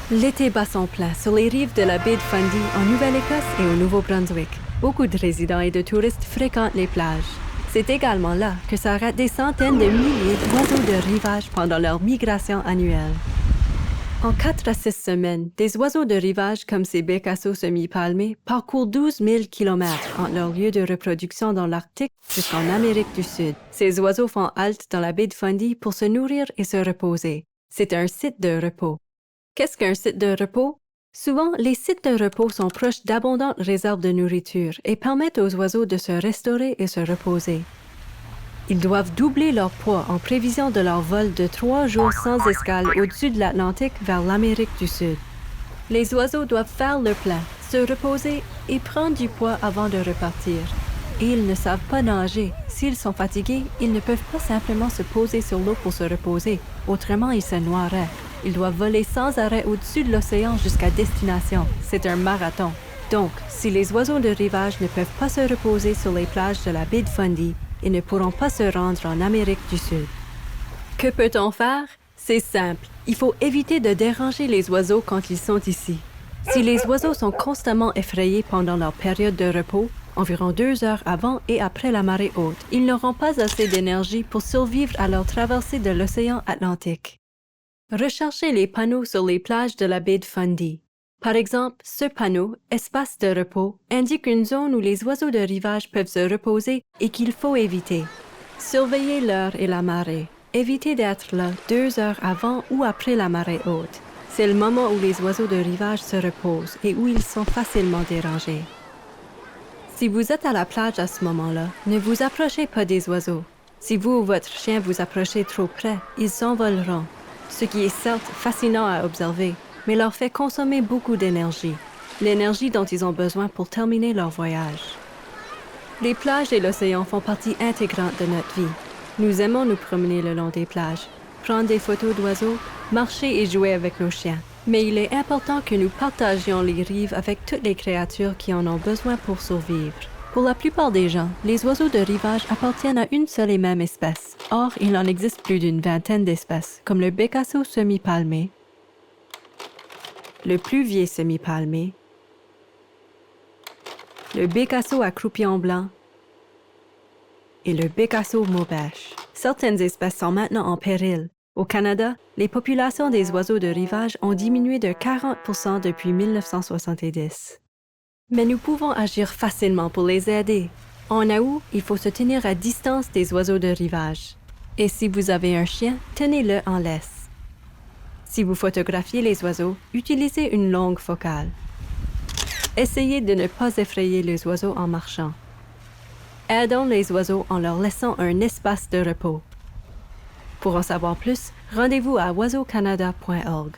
L'été bat son plein sur les rives de la baie de Fundy en Nouvelle-Écosse et au Nouveau-Brunswick. Beaucoup de résidents et de touristes fréquentent les plages. C'est également là que s'arrêtent des centaines de milliers d'oiseaux de rivage pendant leur migration annuelle. En 4 à 6 semaines, des oiseaux de rivage comme ces bécassos semi-palmés parcourent 12 000 km entre leur lieu de reproduction dans l'Arctique jusqu'en Amérique du Sud. Ces oiseaux font halte dans la baie de Fundy pour se nourrir et se reposer. C'est un site de repos. Qu'est-ce qu'un site de repos? Souvent, les sites de repos sont proches d'abondantes réserves de nourriture et permettent aux oiseaux de se restaurer et se reposer. Ils doivent doubler leur poids en prévision de leur vol de 3 jours sans escale au-dessus de l'Atlantique vers l'Amérique du Sud. Les oiseaux doivent faire le plein, se reposer et prendre du poids avant de repartir. Et ils ne savent pas nager. S'ils sont fatigués, ils ne peuvent pas simplement se poser sur l'eau pour se reposer. Autrement, ils se noieraient. Ils doivent voler sans arrêt au-dessus de l'océan jusqu'à destination. C'est un marathon. Donc, si les oiseaux de rivage ne peuvent pas se reposer sur les plages de la baie de Fundy, ils ne pourront pas se rendre en Amérique du Sud. Que peut-on faire? C'est simple. Il faut éviter de déranger les oiseaux quand ils sont ici. Si les oiseaux sont constamment effrayés pendant leur période de repos, environ 2 heures avant et après la marée haute, ils n'auront pas assez d'énergie pour survivre à leur traversée de l'océan Atlantique. Recherchez les panneaux sur les plages de la baie de Fundy. Par exemple, ce panneau « Espace de repos » indique une zone où les oiseaux de rivage peuvent se reposer et qu'il faut éviter. Surveillez l'heure et la marée. Évitez d'être là 2 heures avant ou après la marée haute. C'est le moment où les oiseaux de rivage se reposent et où ils sont facilement dérangés. Si vous êtes à la plage à ce moment-là, ne vous approchez pas des oiseaux. Si vous ou votre chien vous approchez trop près, ils s'envoleront. Ce qui est certes fascinant à observer, mais leur fait consommer beaucoup d'énergie, l'énergie dont ils ont besoin pour terminer leur voyage. Les plages et l'océan font partie intégrante de notre vie. Nous aimons nous promener le long des plages, prendre des photos d'oiseaux, marcher et jouer avec nos chiens. Mais il est important que nous partagions les rives avec toutes les créatures qui en ont besoin pour survivre. Pour la plupart des gens, les oiseaux de rivage appartiennent à une seule et même espèce. Or, il en existe plus d'une vingtaine d'espèces, comme le bécasso semi-palmé, le pluvier semi-palmé, le bécasso à croupillon blanc et le bécasso maubèche. Certaines espèces sont maintenant en péril. Au Canada, les populations des oiseaux de rivage ont diminué de 40% depuis 1970. Mais nous pouvons agir facilement pour les aider. En août, il faut se tenir à distance des oiseaux de rivage. Et si vous avez un chien, tenez-le en laisse. Si vous photographiez les oiseaux, utilisez une longue focale. Essayez de ne pas effrayer les oiseaux en marchant. Aidons les oiseaux en leur laissant un espace de repos. Pour en savoir plus, rendez-vous à oiseaucanada.org.